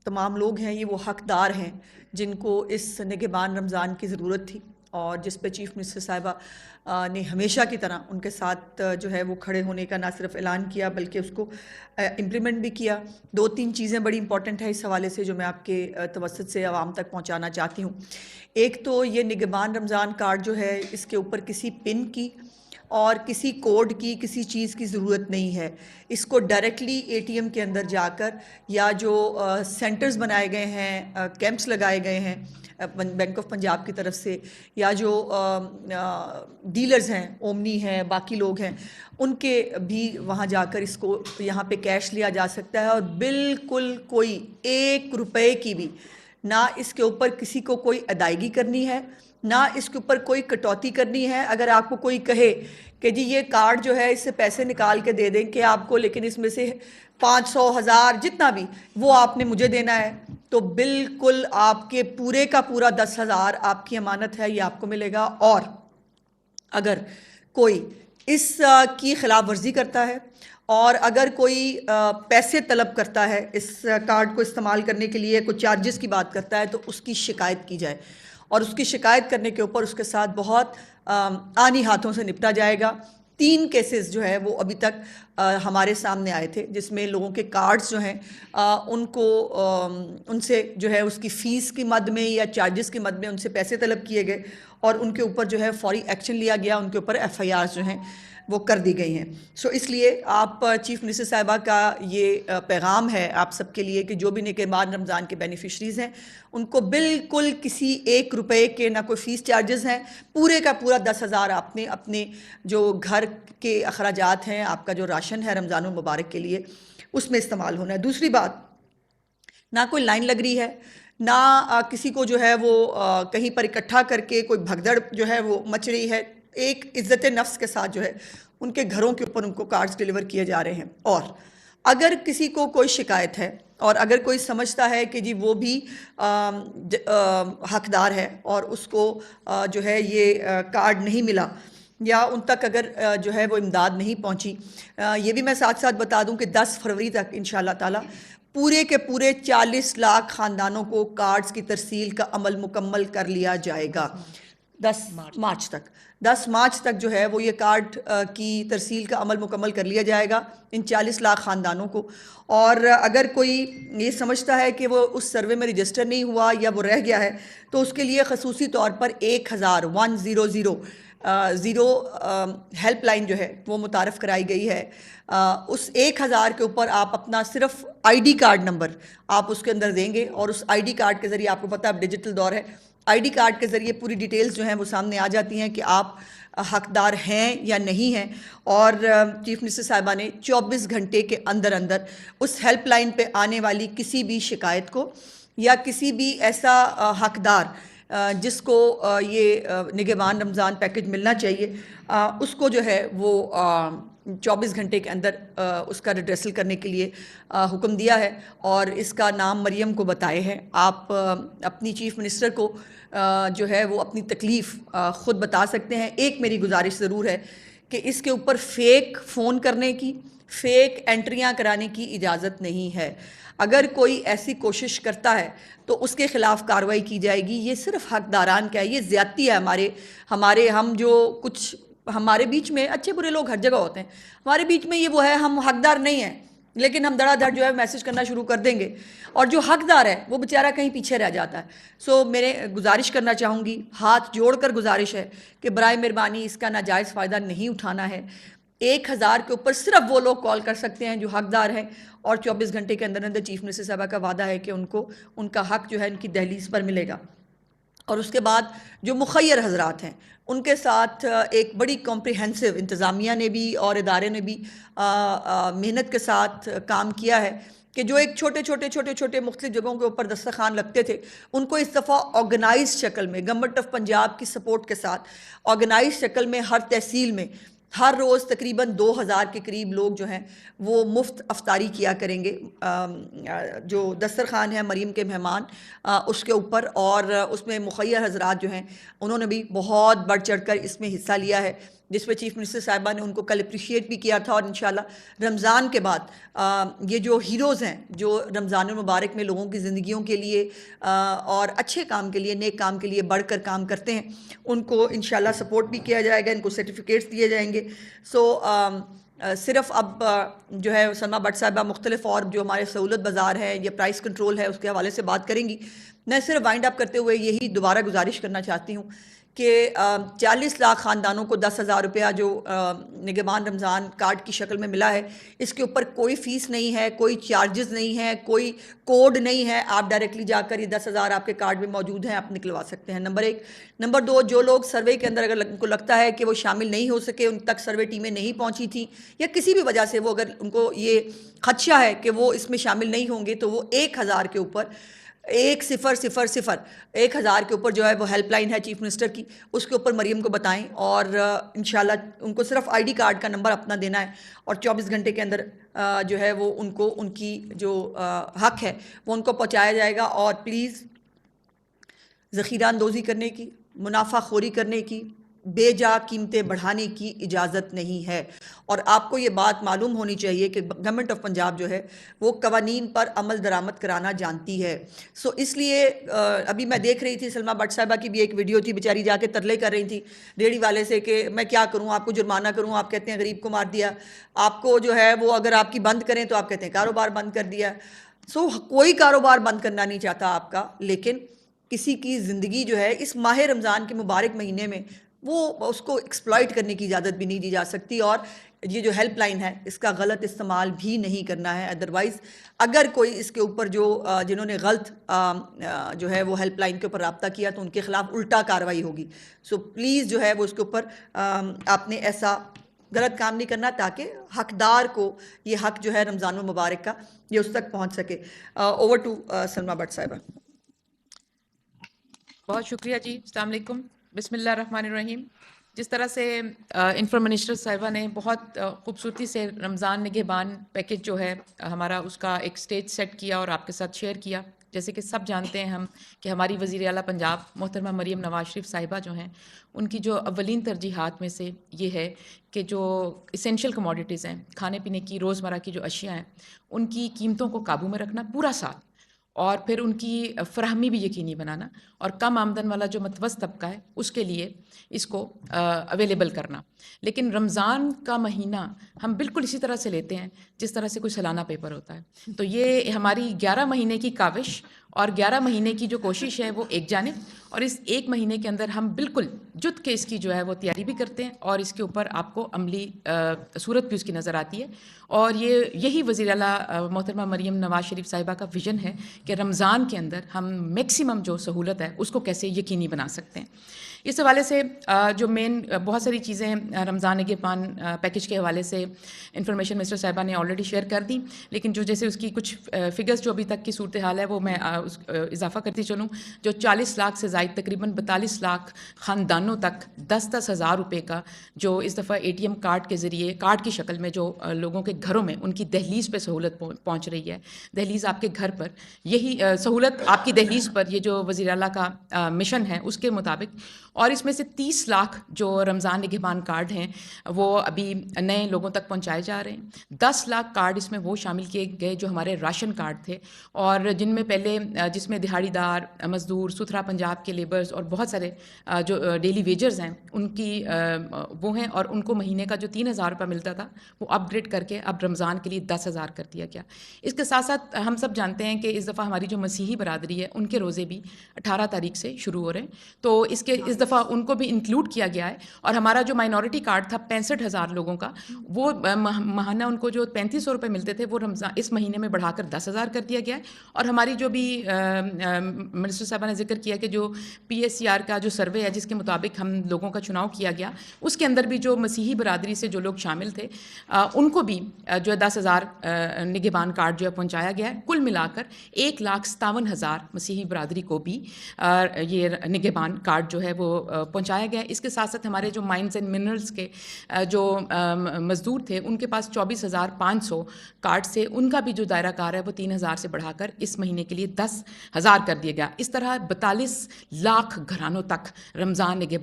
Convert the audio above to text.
تمام لوگ ہیں یہ وہ حقدار ہیں جن کو اس نگہبان رمضان کی ضرورت تھی، اور جس پہ چیف منسٹر صاحبہ نے ہمیشہ کی طرح ان کے ساتھ جو ہے وہ کھڑے ہونے کا نہ صرف اعلان کیا بلکہ اس کو امپلیمنٹ بھی کیا۔ دو تین چیزیں بڑی امپورٹنٹ ہیں اس حوالے سے جو میں آپ کے توسط سے عوام تک پہنچانا چاہتی ہوں۔ ایک تو یہ نگہبان رمضان کارڈ جو ہے اس کے اوپر کسی پن کی اور کسی کوڈ کی کسی چیز کی ضرورت نہیں ہے۔ اس کو ڈائریکٹلی اے ٹی ایم کے اندر جا کر یا جو سینٹرز بنائے گئے ہیں، کیمپس لگائے گئے ہیں بینک آف پنجاب کی طرف سے، یا جو ڈیلرز ہیں، اومنی ہیں، باقی لوگ ہیں، ان کے بھی وہاں جا کر اس کو یہاں پہ کیش لیا جا سکتا ہے، اور بالکل کوئی 1 روپے کی بھی نہ اس کے اوپر کسی کو کوئی ادائیگی کرنی ہے، نہ اس کے اوپر کوئی کٹوتی کرنی ہے۔ اگر آپ کو کوئی کہے کہ جی یہ کارڈ جو ہے اس سے پیسے نکال کے دے دیں کہ آپ کو، لیکن اس میں سے 500 1000 جتنا بھی وہ آپ نے مجھے دینا ہے، تو بالکل آپ کے پورے کا پورا 10,000 آپ کی امانت ہے، یہ آپ کو ملے گا۔ اور اگر کوئی اس کی خلاف ورزی کرتا ہے اور اگر کوئی پیسے طلب کرتا ہے اس کارڈ کو استعمال کرنے کے لیے، کوئی چارجز کی بات کرتا ہے، تو اس کی شکایت کی جائے، اور اس کی شکایت کرنے کے اوپر اس کے ساتھ بہت آنی ہاتھوں سے نپٹا جائے گا۔ 3 کیسز جو ہے وہ ابھی تک ہمارے سامنے آئے تھے جس میں لوگوں کے کارڈز جو ہیں ان کو ان سے جو ہے اس کی فیس کی مد میں یا چارجز کی مد میں ان سے پیسے طلب کیے گئے، اور ان کے اوپر جو ہے فوری ایکشن لیا گیا، ان کے اوپر ایف آئی آرز جو ہیں وہ کر دی گئی ہیں۔ سو اس لیے آپ چیف منسٹر صاحبہ کا یہ پیغام ہے آپ سب کے لیے کہ جو بھی نگہبان رمضان کے بینیفیشریز ہیں ان کو بالکل کسی 1 روپے کے نہ کوئی فیس چارجز ہیں، پورے کا پورا 10,000 آپ نے اپنے جو گھر کے اخراجات ہیں، آپ کا جو راشن ہے رمضان المبارک کے لیے، اس میں استعمال ہونا ہے۔ دوسری بات، نہ کوئی لائن لگ رہی ہے، نہ کسی کو جو ہے وہ کہیں پر اکٹھا کر کے کوئی بھگدڑ جو ہے وہ مچ رہی ہے۔ ایک عزت نفس کے ساتھ جو ہے ان کے گھروں کے اوپر ان کو کارڈز ڈیلیور کیے جا رہے ہیں۔ اور اگر کسی کو کوئی شکایت ہے اور اگر کوئی سمجھتا ہے کہ جی وہ بھی حقدار ہے اور اس کو جو ہے یہ کارڈ نہیں ملا، یا ان تک اگر جو ہے وہ امداد نہیں پہنچی، یہ بھی میں ساتھ ساتھ بتا دوں کہ 10 فروری تک انشاءاللہ تعالی پورے کے پورے 40 لاکھ خاندانوں کو کارڈز کی ترسیل کا عمل مکمل کر لیا جائے گا۔ 10 مارچ تک جو ہے وہ یہ کارڈ کی ترسیل کا عمل مکمل کر لیا جائے گا ان 40 لاکھ خاندانوں کو۔ اور اگر کوئی یہ سمجھتا ہے کہ وہ اس سروے میں رجسٹر نہیں ہوا یا وہ رہ گیا ہے، تو اس کے لیے خصوصی طور پر 1,000 ہیلپ لائن جو ہے وہ متعارف کرائی گئی ہے۔ اس 1,000 کے اوپر آپ اپنا صرف آئی ڈی کارڈ نمبر آپ اس کے اندر دیں گے، اور اس آئی ڈی کارڈ کے ذریعے، آپ کو پتہ اب ڈیجیٹل دور ہے، آئی ڈی کارڈ کے ذریعے پوری ڈیٹیلز جو ہیں وہ سامنے آ جاتی ہیں کہ آپ حقدار ہیں یا نہیں ہیں۔ اور چیف منسٹر صاحبہ نے 24 گھنٹے کے اندر اندر اس ہیلپ لائن پہ آنے والی کسی بھی شکایت کو، یا کسی بھی ایسا حقدار جس کو یہ نگہبان رمضان پیکج ملنا چاہیے، اس کو جو ہے وہ 24 گھنٹے کے اندر اس کا ریڈریسل کرنے کے لیے حکم دیا ہے، اور اس کا نام مریم کو بتائے ہیں۔ آپ اپنی چیف منسٹر کو جو ہے وہ اپنی تکلیف خود بتا سکتے ہیں۔ ایک میری گزارش ضرور ہے کہ اس کے اوپر فیک فون کرنے کی، فیک انٹریاں کرانے کی اجازت نہیں ہے۔ اگر کوئی ایسی کوشش کرتا ہے تو اس کے خلاف کارروائی کی جائے گی۔ یہ صرف حقداران کا ہے، یہ زیادتی ہے ہم جو کچھ ہمارے بیچ میں اچھے برے لوگ ہر جگہ ہوتے ہیں، ہمارے بیچ میں یہ وہ ہے، ہم حقدار نہیں ہیں لیکن ہم دھڑا دھڑ جو ہے میسج کرنا شروع کر دیں گے، اور جو حقدار ہے وہ بیچارہ کہیں پیچھے رہ جاتا ہے۔ سو میرے گزارش کرنا چاہوں گی، ہاتھ جوڑ کر گزارش ہے کہ برائے مہربانی اس کا ناجائز فائدہ نہیں اٹھانا ہے۔ 1,000 کے اوپر صرف وہ لوگ کال کر سکتے ہیں جو حقدار ہیں، اور 24 گھنٹے کے اندر اندر چیف منسٹر صاحبہ کا وعدہ ہے کہ ان کو ان کا حق جو ہے ان کی دہلیز پر ملے گا۔ اور اس کے بعد جو مخیر حضرات ہیں ان کے ساتھ ایک بڑی کمپریہنسو انتظامیہ نے بھی اور ادارے نے بھی محنت کے ساتھ کام کیا ہے کہ جو ایک چھوٹے مختلف جگہوں کے اوپر دسترخوان لگتے تھے، ان کو اس دفعہ آرگنائز شکل میں گورنمنٹ آف پنجاب کی سپورٹ کے ساتھ آرگنائز شکل میں ہر تحصیل میں ہر روز تقریباً 2,000 کے قریب لوگ جو ہیں وہ مفت افطاری کیا کریں گے، جو دسترخوان ہے مریم کے مہمان اس کے اوپر، اور اس میں مخیر حضرات جو ہیں انہوں نے بھی بہت بڑھ چڑھ کر اس میں حصہ لیا ہے۔ جس پہ چیف منسٹر صاحبہ نے ان کو کل اپریشیٹ بھی کیا تھا. اور انشاءاللہ رمضان کے بعد یہ جو ہیروز ہیں جو رمضان المبارک میں لوگوں کی زندگیوں کے لیے اور اچھے کام کے لیے، نیک کام کے لیے بڑھ کر کام کرتے ہیں، ان کو انشاءاللہ سپورٹ بھی کیا جائے گا، ان کو سرٹیفکیٹس دیے جائیں گے. سو صرف اب جو ہے سلمیٰ بٹ صاحبہ مختلف اور جو ہمارے سہولت بازار ہے یا پرائس کنٹرول ہے اس کے حوالے سے بات کریں گی. میں صرف وائنڈ اپ کرتے ہوئے یہی دوبارہ گزارش کرنا چاہتی ہوں کہ 40 لاکھ خاندانوں کو 10,000 روپیہ جو نگہبان رمضان کارڈ کی شکل میں ملا ہے، اس کے اوپر کوئی فیس نہیں ہے، کوئی چارجز نہیں ہے، کوئی کوڈ نہیں ہے. آپ ڈائریکٹلی جا کر یہ 10,000 آپ کے کارڈ میں موجود ہیں، آپ نکلوا سکتے ہیں. نمبر 1. نمبر 2، جو لوگ سروے کے اندر اگر ان کو لگتا ہے کہ وہ شامل نہیں ہو سکے، ان تک سروے ٹیمیں نہیں پہنچی تھیں یا کسی بھی وجہ سے وہ اگر ان کو یہ خدشہ ہے کہ وہ اس میں شامل نہیں ہوں گے، تو وہ 1,000 کے اوپر 1,000 کے اوپر جو ہے وہ ہیلپ لائن ہے چیف منسٹر کی، اس کے اوپر مریم کو بتائیں اور انشاءاللہ ان کو صرف آئی ڈی کارڈ کا نمبر اپنا دینا ہے اور 24 گھنٹے کے اندر جو ہے وہ ان کو ان کی جو حق ہے وہ ان کو پہنچایا جائے گا. اور پلیز ذخیرہ اندوزی کرنے کی، منافع خوری کرنے کی، بے جا قیمتیں بڑھانے کی اجازت نہیں ہے. اور آپ کو یہ بات معلوم ہونی چاہیے کہ گورنمنٹ آف پنجاب جو ہے وہ قوانین پر عمل درآمد کرانا جانتی ہے. سو اس لیے ابھی میں دیکھ رہی تھی سلمیٰ بٹ صاحبہ کی بھی ایک ویڈیو تھی، بیچاری جا کے ترلے کر رہی تھی ریڑھی والے سے کہ میں کیا کروں، آپ کو جرمانہ کروں، آپ کہتے ہیں غریب کو مار دیا، آپ کو جو ہے وہ اگر آپ کی بند کریں تو آپ کہتے ہیں کاروبار بند کر دیا. سو کوئی کاروبار بند کرنا نہیں چاہتا آپ کا، لیکن کسی کی زندگی جو ہے اس ماہ رمضان کے مبارک مہینے میں وہ اس کو ایکسپلائٹ کرنے کی اجازت بھی نہیں دی جا سکتی. اور یہ جو ہیلپ لائن ہے اس کا غلط استعمال بھی نہیں کرنا ہے. ادروائز اگر کوئی اس کے اوپر جو جنہوں نے غلط جو ہے وہ ہیلپ لائن کے اوپر رابطہ کیا تو ان کے خلاف الٹا کارروائی ہوگی. سو پلیز جو ہے وہ اس کے اوپر آپ نے ایسا غلط کام نہیں کرنا تاکہ حقدار کو یہ حق جو ہے رمضان المبارک کا یہ اس تک پہنچ سکے. اوور ٹو سلمیٰ بٹ صاحبہ. بہت شکریہ جی. السلام علیکم. بسم اللہ الرحمن الرحیم. جس طرح سے انفارم منسٹر صاحبہ نے بہت خوبصورتی سے رمضان نگہبان پیکج جو ہے ہمارا اس کا ایک سٹیج سیٹ کیا اور آپ کے ساتھ شیئر کیا. جیسے کہ سب جانتے ہیں ہم کہ ہماری وزیر اعلیٰ پنجاب محترمہ مریم نواز شریف صاحبہ جو ہیں ان کی جو اولین ترجیحات میں سے یہ ہے کہ جو اسینشیل کموڈیٹیز ہیں، کھانے پینے کی روزمرہ کی جو اشیاء ہیں، ان کی قیمتوں کو قابو میں رکھنا پورا سال، اور پھر ان کی فراہمی بھی یقینی بنانا، اور کم آمدن والا جو متوسط طبقہ ہے اس کے لیے اس کو اویلیبل کرنا. لیکن رمضان کا مہینہ ہم بالکل اسی طرح سے لیتے ہیں جس طرح سے کوئی سالانہ پیپر ہوتا ہے. تو یہ ہماری 11 مہینے کی کاوش اور 11 مہینے کی جو کوشش ہے وہ ایک جانب، اور اس ایک مہینے کے اندر ہم بالکل جت کے اس کی جو ہے وہ تیاری بھی کرتے ہیں اور اس کے اوپر آپ کو عملی صورت بھی اس کی نظر آتی ہے. اور یہی وزیر اعلیٰ محترمہ مریم نواز شریف صاحبہ کا ویژن ہے کہ رمضان کے اندر ہم میکسیمم جو سہولت ہے اس کو کیسے یقینی بنا سکتے ہیں. اس حوالے سے جو مین بہت ساری چیزیں رمضان نگہبان پیکج کے حوالے سے انفارمیشن منسٹر صاحبہ نے آلریڈی شیئر کر دی، لیکن جو جیسے اس کی کچھ فگرز جو ابھی تک کی صورتحال ہے وہ میں اضافہ کرتی چلوں. جو 40 لاکھ سے زائد تقریباً 42 لاکھ خاندانوں تک 10-10 ہزار روپے کا جو اس دفعہ ATM کارڈ کے ذریعے کارڈ کی شکل میں جو لوگوں کے گھروں میں ان کی دہلیز پہ سہولت پہنچ رہی ہے. دہلیز آپ کے گھر پر، یہی سہولت آپ کی دہلیز پر، یہ جو وزیر اعلیٰ کا مشن ہے اس کے مطابق. اور اس میں سے 30 لاکھ جو رمضان نگہبان کارڈ ہیں وہ ابھی نئے لوگوں تک پہنچائے جا رہے ہیں. 10 لاکھ کارڈ اس میں وہ شامل کیے گئے جو ہمارے راشن کارڈ تھے، اور جن میں پہلے جس میں دہاڑی دار مزدور، ستھرا پنجاب کے لیبرز اور بہت سارے جو ڈیلی ویجرز ہیں ان کی وہ ہیں، اور ان کو مہینے کا جو 3,000 روپے ملتا تھا وہ اپ گریڈ کر کے اب رمضان کے لیے 10,000 کر دیا گیا. اس کے ساتھ ساتھ ہم سب جانتے ہیں کہ اس دفعہ ہماری جو مسیحی برادری ہے ان کے روزے بھی 18 تاریخ سے شروع ہو رہے ہیں، تو اس دفعہ ان کو بھی انکلوڈ کیا گیا ہے. اور ہمارا جو مائنورٹی کارڈ تھا 65,000 لوگوں کا، وہ ماہانہ ان کو جو 3,500 روپے ملتے تھے وہ رمضان اس مہینے میں بڑھا کر 10,000 کر دیا گیا ہے. اور ہماری جو بھی منسٹر صاحبہ نے ذکر کیا کہ جو PSCR کا جو سروے ہے جس کے مطابق ہم لوگوں کا چناؤ کیا گیا، اس کے اندر بھی جو مسیحی برادری سے جو لوگ شامل تھے ان کو بھی جو 10,000 نگہبان کارڈ جو ہے پہنچایا گیا ہے. کل ملا کر 1,57,000 مسیحی برادری کو بھی یہ نگہبان کارڈ جو ہے وہ پہنچایا گیا ہے. اس کے ساتھ ساتھ ہمارے جو مائنز اینڈ منرلز کے جو مزدور تھے ان کے پاس 24,500 کارڈ سے ان کا بھی جو دائرہ کار ہے وہ 3,000 سے بڑھا کر اس مہینے کے لیے 10,000 کر دیا گیا. اس طرح 42 لاکھ گھرانوں تک رمضان نگہبان